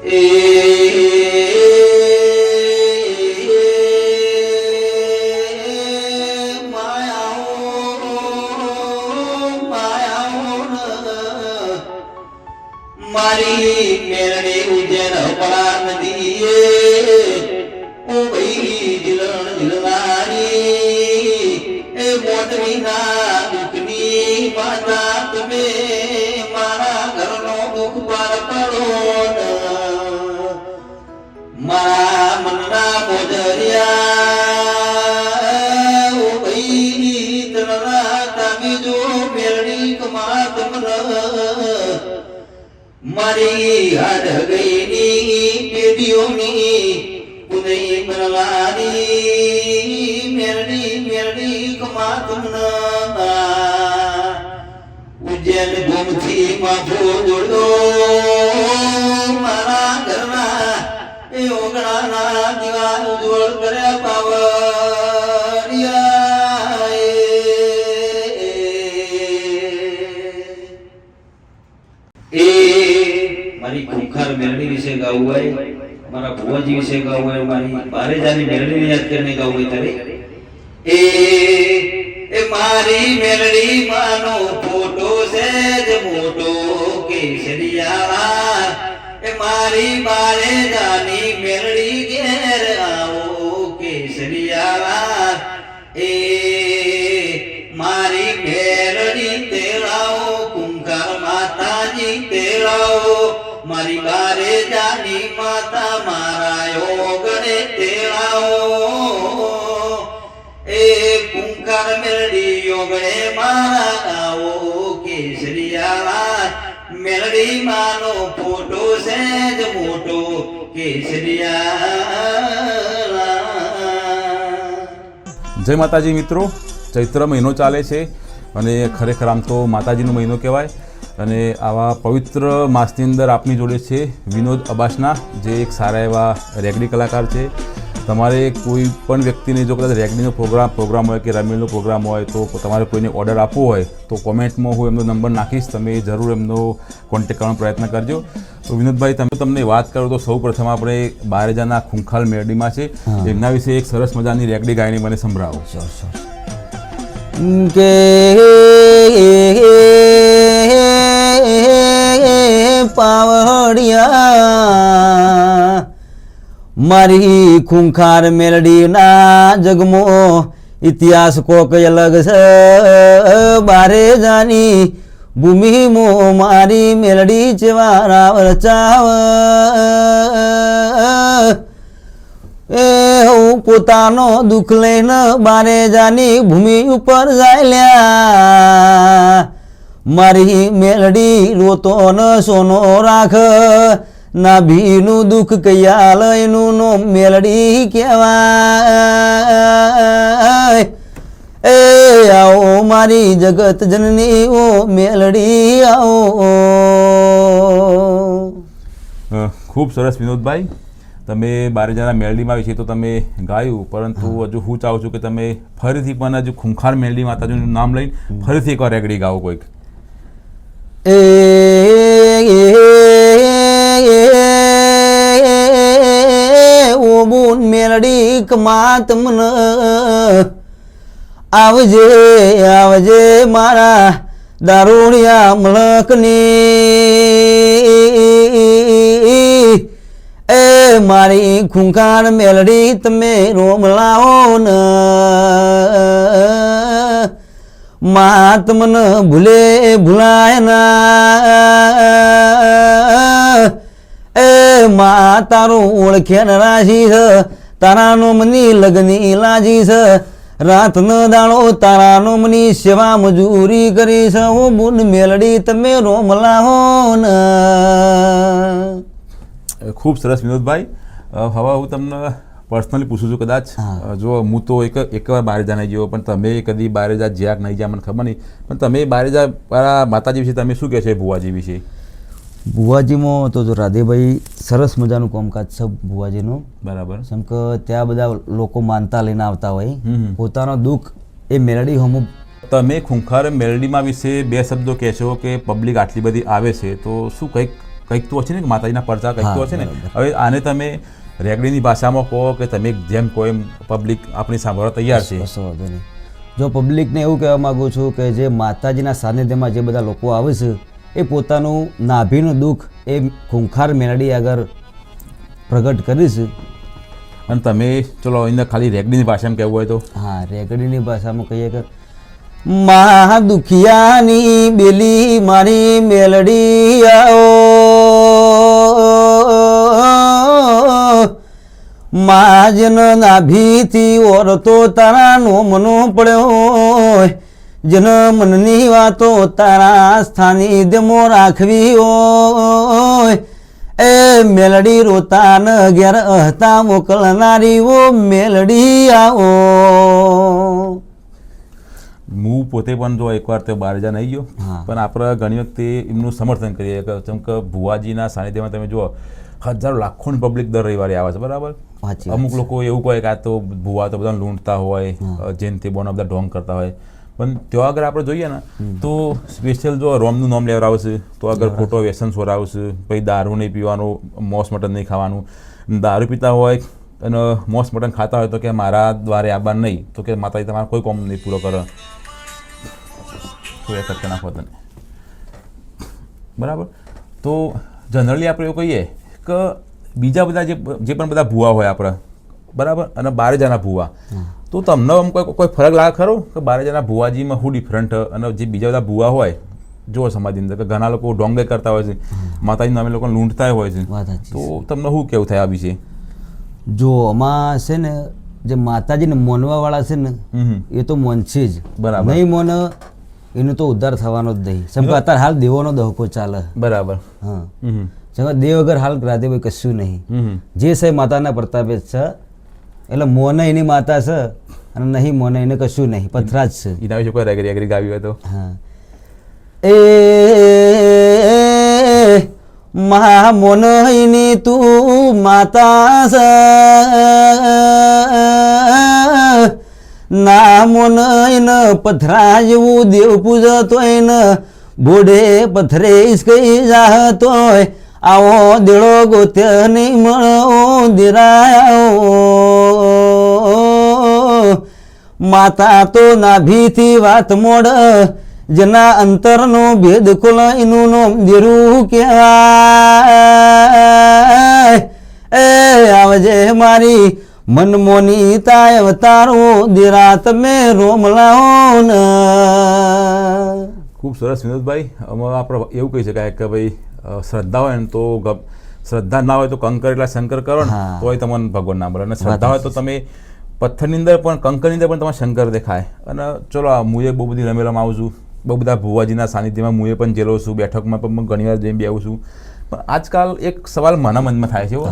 એ મારી મેરડી ઉજ્જૈન પડા નદીએ ઓ ભાઈ જીલણ જીલનારી એ મોટવીના દુઃખની માતા તમે મારા ઘરનો દુઃખ પાર પાડો મારા મનના મોજરિયા ઓ ભાઈ તનના તમે જો મેરડી કમા મારી હાડ ગઈની પેઢીઓની ઉદય બનવાની મેરડી મેરડી કમાતમના ઉજ્જૈન ભૂમથી માથો જોડો મારા ઘરના એ ઓગણાના દિવાલ ઉજ્જવળ કર્યા પાવડિયા મારી ખુખાર મેરડી વિશે ગાવું હોય મારા ભુવાજી વિશે ગાવું હોય મારી બારેજાની મેરડીને યાદ કરીને ગાવું હોય ત્યારે એ મારી મેરડી માનો ફોટો છે જ મોટો કેસરિયા એ મારી બારેજાની મેરડી ઘેર આવો કેસરિયા એ મારી મેરડી તેરાઓ કુંકાર માતાજી તેરાઓ મારી બારે જાની માતા મારા યોગને તેરાઓ એ કુંકાર મેરડી યોગને મારા આવો કેસરિયા મેરડી માનો ફોટો છે જ મોટો કેસરિયા. જય માતાજી મિત્રો, ચૈત્ર મહિનો ચાલે છે અને ખરેખર આમ તો માતાજીનો મહિનો કહેવાય અને આવા પવિત્ર માસની અંદર આપની જોડે છે વિનોદ અબાસના, જે એક સારા એવા રેગડી કલાકાર છે. તમારે કોઈ પણ વ્યક્તિને જો કદાચ રેગડીનો પ્રોગ્રામ હોય કે રમેલનો પ્રોગ્રામ હોય તો તમારે કોઈને ઓર્ડર આપવો હોય તો કોમેન્ટમાં હું એમનો નંબર નાખીશ, તમે જરૂર એમનો કોન્ટેક્ટ કરવાનો પ્રયત્ન કરજો. તો વિનોદભાઈ, તમને વાત કરું તો સૌ પ્રથમ આપણે બારેજાના ખુંખાલ મેરડીમાં છે એમના વિશે એક સરસ મજાની રેગડી ગાયની મને સંભળાવો. કે પાવડિયા મારી ખુંખાર મેરડીના જગમો ઇતિહાસ કોક અલગ છે. બારેજાની ભૂમિ મારી મેરડી ચેવારા રચાવ એ હું પોતાનો દુઃખ લઈને બારેજાની ભૂમિ ઉપર જાયલ્યા. મારી મેલડી રોતો ન સોનો રાખ ના ભીનું દુઃખ કયા લયનું નો મેલડી કહેવાય. એ આવો મારી જગત જનની ઓ મેલડી આવો. ખૂબ સરસ વિનોદભાઈ, તમે બારેજાના મેરડીમાં વિશે તો તમે ગાયું, પરંતુ હજુ હું ચાહું છું કે તમે ફરીથી પણ હજુ ખુંખાર મેરડી માતાજીનું નામ લઈને ફરીથી એકવાર રેગડી ગાવો કોઈક. ઓ બોન મેરડી કમાત મન આવજે આવજે મારા દારૂણિયા મલકની એ મારી ખુંખાર મેલડી તમે રોમ લાવો ને મા તમને ભૂલે ભૂલાય ના. એ મા તારું ઓળખે ન રાશી છે, તારાનો મની લગની લાજી છે, રાત ન દાડો તારાનો મની સેવા મજૂરી કરી છે. હું બુન મેલડી તમે રોમ લાવો ને. ખૂબ સરસ વિનોદભાઈ. હવે હું તમને પર્સનલી પૂછું છું, કદાચ જો હું તો એકવાર બારેજા નહીં ગયો, પણ તમે કદી બારેજા જ્યાં નહીં જ્યાં મને ખબર નહીં, પણ તમે બારેજા માતાજી વિશે તમે શું કહે છે ભુવાજી વિશે? ભુવાજીમાં તો જો રાધેભાઈ સરસ મજાનું કામકાજ છે ભુવાજીનું. બરાબર. જેમ કે ત્યાં બધા લોકો માનતા લઈને આવતા હોય, પોતાનો દુઃખ એ મેલડી હમું. તમે ખુંખાર મેલડીમાં વિશે બે શબ્દો કહેશો કે પબ્લિક આટલી બધી આવે છે તો શું કંઈક કંઈક તો હશે ને કે માતાજીના પરચા કંઈક તો હા, હશે ને. બરાબર. હવે આને તમે રેગડીની ભાષામાં કહો કે તમે જેમ કહો એમ પબ્લિક આપણી સાંભળવા તૈયાર છે. કશો વાંધો નહીં. જો પબ્લિકને એવું કહેવા માગું છું કે જે માતાજીના સાનિધ્યમાં જે બધા લોકો આવે છે એ પોતાનું નાભીનું દુઃખ એ ખૂંખાર મેલડી આગળ પ્રગટ કરીશ. અને તમે ચલો એને ખાલી રેગડીની ભાષામાં કહેવું હોય તો હા, રેગડીની ભાષામાં કહીએ કે મા દુખિયાની બેલી મારી મેલડી આવો, મા જન નાભીથી ઓરતો તારા નોમનો પડ્યો, જન મનની વાતો તારા સ્થાનિધ્યમો રાખવી હોય, એ મેલડી રોતા ન ઘેર હતા મોકલનારી ઓ મેલડી આવો. હું પોતે પણ જો એકવાર તે બહાર જા નહીં ગયો હા. પણ આપણે ઘણી વખતે એમનું સમર્થન કરીએ કે જેમ કે ભુવાજીના સાનિધ્યમાં તમે જુઓ હજારો લાખોની પબ્લિક દર રવિવારે આવે છે બરાબર. સાચી વાત અમુક લોકો એવું કહે કે આ તો ભુવા તો બધા લૂંટતા હોય, જેન તે બોના બધા ઢોંગ કરતા હોય, પણ ત્યાં આગળ આપણે જોઈએ ને તો સ્પેશિયલ જો રોમનું નામ લેવડાવશે તો આગળ ખોટો વ્યસન સોરાવશે, પછી દારૂ નહીં પીવાનું, માંસ મટન નહીં ખાવાનું. દારૂ પીતા હોય અને માંસ મટન ખાતા હોય તો કે મારા દ્વારે આબાન નહીં, તો કે માતાજી તમારા કોઈ કોમ નહીં પૂરો કરે, કોઈ કરતા નાખો તને બરાબર. તો જનરલી આપણે એવું કહીએ કે બીજા બધા જે પણ બધા ભૂવા હોય આપણા બરાબર અને 12 જણા ભૂવા, તો તમને આમ કોઈ ફરક લાગે ખરો કે 12 જણા ભૂવાજીમાં શું ડિફરન્ટ અને જે બીજા બધા ભૂવા હોય જો સમાજની અંદર કે ઘણા લોકો ડોંગે કરતા હોય છે, માતાજી નામે લોકો લૂંટતા હોય છે, વાત સાચી. તો તમને શું કેવું થાય આ વિશે? જો આમાં છે ને જે માતાજીને મોનવા વાળા છે ને એ તો મોનશે જ, બરાબર. નહીં મોન એનો તો ઉદ્ધાર થવાનો જ નહીં. સમજો અત્યારે હાલ દેવોનો દહકો ચાલે. બરાબર. હા, સમજો દેવ વગર હાલ રાધેભાઈ કશું નહીં. જે છે માતાના પ્રતાપે જ છે, એટલે મોને એની માતા છે અને નહીં મોને એને કશું નહીં, પથરા જ છે. એના વિશે કોઈ રેગરી ગાવી હોય તો હા, એ મહા મોનઈની તું માતા છે, ના મોનઈન પથરા જેવું દેવ પૂજતો એને બોડે પથરે કઈ જાતોય, આવો દેડો ગોત્ય નહીં મળો દેરાયો, માતા તો નાભીથી વાત મોડ, જેના અંતરનો ભેદ ખોલ એનું નામ દેરું કહેવાય. એ આવજે મારી મનમોની તાય અવતારો દેરા તમે રોમલાઓ ને. ખૂબ સરસ વિનોદભાઈ. આમાં આપણે એવું કહી શકાય કે ભાઈ શ્રદ્ધા હોય ને તો શ્રદ્ધા ના હોય તો કંકર એટલા શંકર કરો ને હા. તોય તમને ભગવાન ના મળે, અને શ્રદ્ધા હોય તો તમે પથ્થરની અંદર પણ કંકરની અંદર પણ તમારે શંકર દેખાય. અને ચલો હું એ બહુ બધી રમેલામાં આવું છું, બહુ બધા ભુવાજીના સાનિધ્યમાં હું એ પણ જેલો છું, બેઠકમાં પણ ઘણી વાર જઈને બેવું છું. પણ આજકાલ એક સવાલ મારા મનમાં થાય છે એવો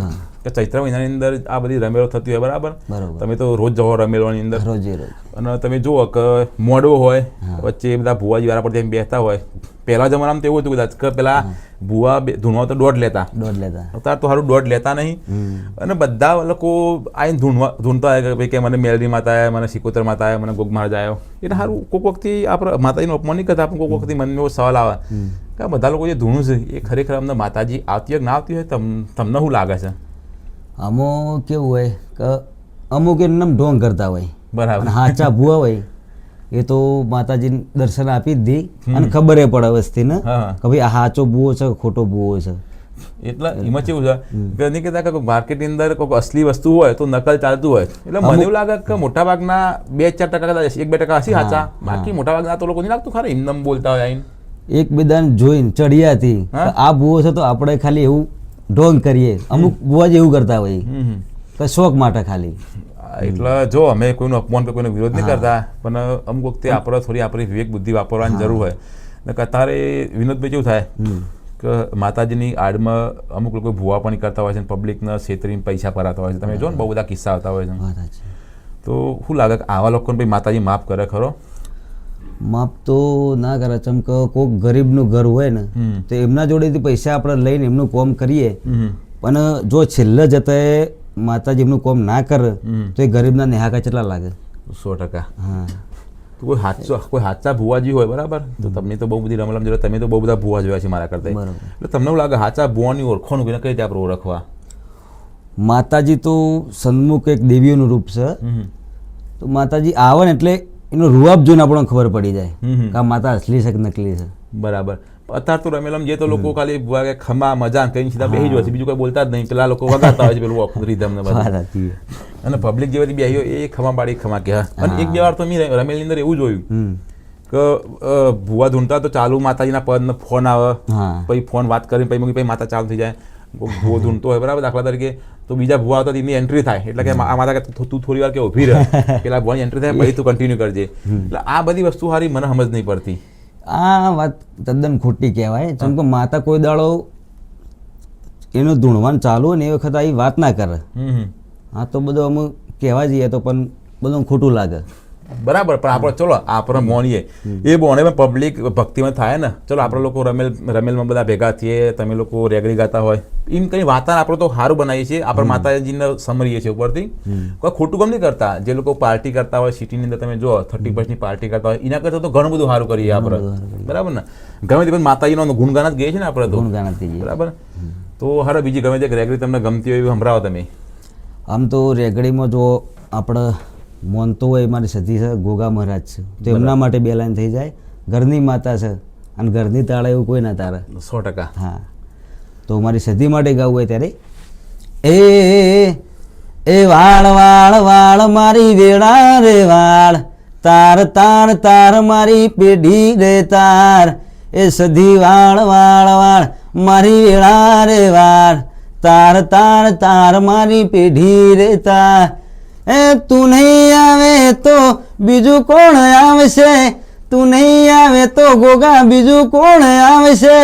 કે ચૈત્ર મહિનાની અંદર આ બધી રમેલો થતી હોય બરાબર, બરોબર. તમે તો રોજ જવો રમેલોની અંદર રોજે રોજ. અને તમે જુઓ કે મોડવો હોય વચ્ચે બધા ભુવાજી વાળા પર જેમ બેસતા હોય. પહેલા જમાનામાં તો એવું હતું કદાચ કે પેલા ભુવા ધૂણવા તો દોઢ લેતા, અત્યારે તો સારું દોઢ લેતા નહીં. અને બધા લોકો આવીને ધૂણતા હોય કે ભાઈ કે મને મેલડી માતા આવ્યા, મને સિકોતર માતા આવ્યા, મને ગોગ મહારાજ આવ્યો. એટલે સારું કોઈક વખતે આપણે માતાજીનું અપમાન નહીં કરતા, પણ કોઈક વખતે મનમાં એવો સવાલ આવે કે આ બધા લોકો જે ધૂણું છે એ ખરેખર અમને માતાજી આવતી હોય કે ના આવતી હોય, તમને શું લાગે છે? આમાં કેવું હોય કે અમુક એમને ઢોંગ કરતા હોય બરાબર. અને હાચા ભૂવા હોય એ તો માતાજીને દર્શન આપી જ દે અને ખબર એ પડે વસ્તીને કે ભાઈ આ સાચો ભૂવો છે કે ખોટો ભૂવો છે. એટલે એમાં કેવું છે કે નહીં કહેતા કે માર્કેટની અંદર કોઈ અસલી વસ્તુ હોય તો નકલ ચાલતું હોય. એટલે મને એવું લાગે કે મોટાભાગના 2-4% 1-2% હસી સાચા, બાકી મોટાભાગના તો લોકો નહીં લાગતું ખરા એમને બોલતા હોય આવીને એકબીજાને જોઈને ચડિયાથી આ ભૂવો છે તો આપણે ખાલી એવું ઢોંગ કરીએ. અમુક ભૂવા જ એવું કરતા હોય કે શોખ માટે ખાલી. એટલે જો અમે કોઈનું અપમાન કે કોઈનો વિરોધ નહીં કરતા, પણ અમુક વખતે આપણે થોડી આપણી વિવેક બુદ્ધિ વાપરવાની જરૂર હોય. ને અત્યારે વિનોદભાઈ કેવું થાય કે માતાજીની આડમાં અમુક લોકો ભૂવા પણ કરતા હોય છે, પબ્લિકને છેતરીને પૈસા પરાતા હોય છે. તમે જો ને બહુ બધા કિસ્સા આવતા હોય છે. તો શું લાગે કે આવા લોકોને ભાઈ માતાજી માફ કરે ખરો? માફ તો ના કરે. ચમ કે કોઈક ગરીબનું ઘર હોય ને તો એમના જોડેથી પૈસા આપણે લઈને એમનું કોમ કરીએ, પણ જો છેલ્લે જતા માતાજી એમનું કોમ ના કરે તો એ ગરીબના નેહાકા કેટલા લાગે? 100%. હા, તો કોઈ સાચા ભુવાજી હોય બરાબર, તો તમને તો બહુ બધી રમલમ જોડે, તમે તો બહુ બધા ભુવા જોયા છે મારા કરતા, બરાબર. એટલે તમને એવું લાગે સાચા ભુવાની ઓળખવાનું કઈ રીતે આપણે ઓળખવા? માતાજી તો સન્મુખ એક દેવીઓનું રૂપ છે. તો માતાજી આવે ને એટલે એનો રૂઆબ જોઈને આપણને ખબર પડી જાય કે આ માતા અસલી છે કે નકલી છે. બરાબર. અત્યારે તો રમેલમ જે તો લોકો ખાલી ભુવા કે ખમા મજા કઈ સીધા બેસી જ હોય છે, બીજું કોઈ બોલતા જ નહીં. પેલા લોકો વગાડતા હોય છે પેલું આખું રીધમ ને બધું, વાત સાચી. અને પબ્લિક જે બધી બેહી હોય એ ખમા પાડી ખમા કે. અને એક બે વાર તો મેં રમેલની અંદર એવું જોયું કે ભુવા ધૂંઢતા તો ચાલુ માતાજીના પદનો ફોન આવે, હા પછી ફોન વાત કરીને પછી માતા ચાલુ થઈ જાય. ભુવો ધૂંઢતો હોય બરાબર, દાખલા તરીકે, તો બીજા ભુવા આવતા એની એન્ટ્રી થાય, એટલે કે આ માતા કે તું થોડી વાર કે ઊભી રહે, પેલા ભુવાની એન્ટ્રી થાય પછી તું કન્ટિન્યુ કરજે. એટલે આ બધી વસ્તુ સારી મને સમજ નહીં પડતી. આ વાત તદ્દન ખોટી કહેવાય. જેમ કે માતા કોઈ દાડો એનું ધૂણવાનું ચાલુ હોય ને એ વખત આવી વાત ના કરે. હા તો બધું અમુક કહેવા જઈએ તો પણ બધું ખોટું લાગે. બરાબર. પણ આપણે ચલો આપણે મોનીએ એ બોને પબ્લિક ભક્તિમાં થાય ને, ચલો આપણે લોકો રમેલમાં બધા ભેગા થઈએ, તમે લોકો રેગડી ગાતા હોય, એમ કઈ વાતાવરણ આપણે તો સારું બનાવીએ છીએ, આપણે માતાજીને સમરીએ છીએ ઉપરથી. કોઈ ખોટું કામ નહીં કરતા. જે લોકો પાર્ટી કરતા હોય સિટીની અંદર, તમે જો 30% પાર્ટી કરતા હોય, એના કરતાં તો ઘણું બધું સારું કરીએ આપણે, બરાબર ને. ગમે તે માતાજીનો ગુણગાન જ ગઈએ છે ને આપણે તો, ગુણગાન જ કહીએ. બરાબર. તો હારો બીજી ગમે તે રેગડી તમને ગમતી હોય એવી સંભળાવો તમે. આમ તો રેગડીમાં જો આપણે મોનતો હોય મારી સતી છે ગોગા મહારાજ છે, તો એમના માટે બે લાઈન થઈ જાય. ઘરની માતા છે અને ઘરની તાળે એવું કોઈ ના તારે. 100%. હા તો મારી સતી માટે ગાવું હોય ત્યારે એ વાળ વાળ વાળ મારી વેળા રે વાળ, તાર તાર તાર મારી પેઢી રે તાર, એ સધી વાળ વાળ વાળ મારી વેળા રે વાળ, તાર તાર તાર મારી પેઢી રે તાર, એ તું નહીં આવે તો બીજું કોણ આવશે, તું નહીં આવે તો ગોગા બીજું કોણ આવશે,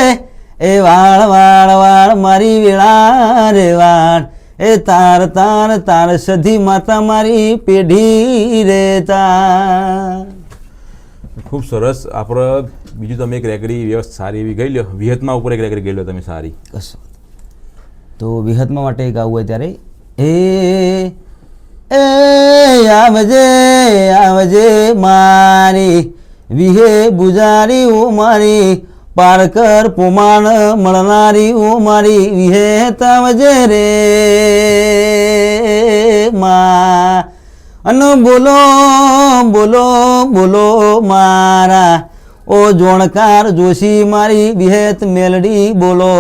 એ વાળ વાળ વાળ મારી વેળા રે વાળ, એ તાર તાર તાર સધી માતા મારી પેઢી રે તાર. ખૂબ સરસ. આપણે બીજું તમે એક રેગડી વ્યવસ્થા સારી એવી ગઈ લો, વિહતમાં ઉપર એક રેગડી ગઈ લો તમે સારી. તો વિહતમાં માટે ગાવું હોય ત્યારે એ આવજે આવજે મારી વિહે બુજારી ઓ મારી, પારકર પુમાન મળનારી ઓ મારી વિહે તાવજે રે મા. અન બોલો બોલો બોલો મારા ઓ જોણકાર જોશી મારી વિહેત મેલડી બોલો.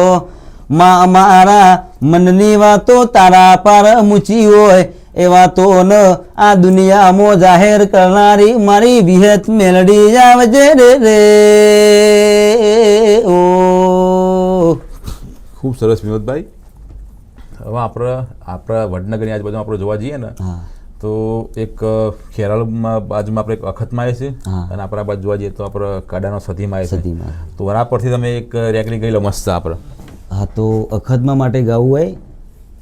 મા મારા મનની વાતો તારા પાર મૂચી હોય એ વાતો ન આ દુનિયામાં જાહેર કરનારી મારી વિહત મેલડી આવજે રે રે ઓ. ખૂબ સરસ વિનોદભાઈ. હવે આપણા વડનગરની આજુબાજુ આપણે જોવા જઈએ ને, તો એક ખેરાલુમાં બાજુમાં આપણે એક અખતમાં આવે છે, અને આપણા બાજુ જોવા જઈએ તો આપણે કડાનો સધીમાં આવે છે. તો વરા પરથી તમે એક રેકડી ગઈ લો મસ્ત આપણે. હા તો અખતમાં માટે ગાવું હોય,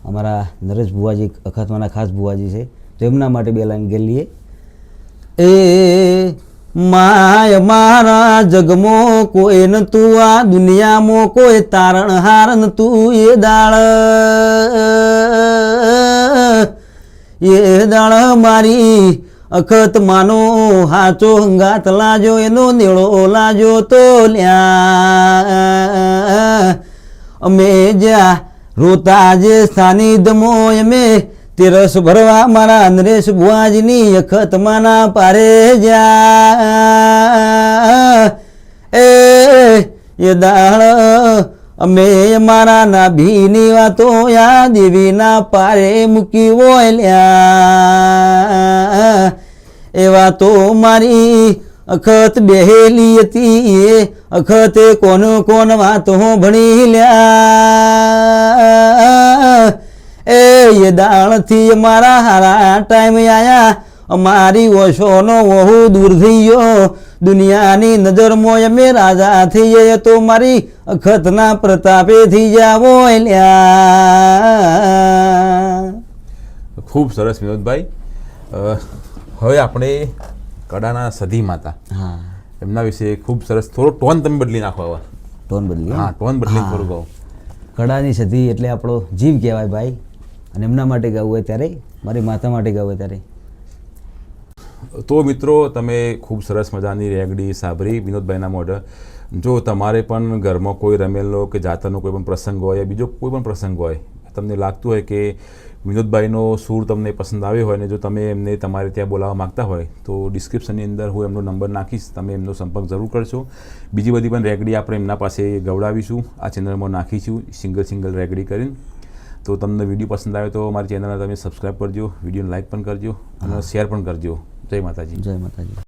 અમારા નરેશ ભુવાજી અખતમાના ખાસ ભુવાજી છે, તો એમના માટે બે લાઈન ગયેલીએ. એ માય મારા જગમો કોઈ ન તું, આ દુનિયામાં કોઈ તારણ હાર ન તું, એ દાળ મારી અખત માનો હાચો હંગાત લાજો, એનો નેળો લાજો તો લ્યા. અમે જ્યાં રોતા જે સાનિધમો અમે તેરસ ભરવા મારા નરેશ ભુવાજીની અખત માના પારે જા. એ દાળ અમે મારા નાભીની વાતો યા દેવીના પારે મૂકી હોય લ્યા. એ વાતો મારી અખત બેહેલી હતી, એ અખતે કોન કોન વાતો ભણી લ્યા. એ દાળથી મારા હારા ટાઈમ આયા, અમારી ઓશોનો વહુ દૂર થઈ ગયો, દુનિયાની નજરમાં અમે રાજા થઈ જઈએ તો મારી અખતના પ્રતાપે થઈ જાવો લ્યા. ખૂબ સરસ વિનોદભાઈ. હવે આપણે કડાના સધી માતા, હા એમના વિશે ખૂબ સરસ થોડો ટોન તમે બદલી નાખો હવે. ટોન બદલી. હા ટોન બદલી થોડું કહો. કડાની સધી એટલે આપણો જીવ કહેવાય ભાઈ, અને એમના માટે ગાવું હોય ત્યારે, મારી માતા માટે ગાવું હોય ત્યારે તો મિત્રો તમે ખૂબ સરસ મજાની રેગડી સાંભળી વિનોદભાઈના મોઢે. જો તમારે પણ ઘરમાં કોઈ રમેલનો કે જાતરનો કોઈ પણ પ્રસંગ હોય યા બીજો કોઈ પણ પ્રસંગ હોય, તમને લાગતું હોય કે વિનોદભાઈનો સૂર તમને પસંદ આવ્યો હોય ને જો તમે એમને તમારે ત્યાં બોલાવવા માગતા હોય તો ડિસ્ક્રિપ્શનની અંદર હું એમનો નંબર નાખીશ, તમે એમનો સંપર્ક જરૂર કરશો. બીજી બધી પણ રેગડી આપણે એમના પાસે ગવડાવીશું, આ ચેનલમાં નાખીશું સિંગલ રેગડી કરીને. તો તમને વિડીયો પસંદ આવ્યો તો મારી ચેનલને તમે સબસ્ક્રાઈબ કરજો, વિડીયોને લાઇક પણ કરજો અને શેર પણ કરજો. જય માતાજી. જય માતાજી.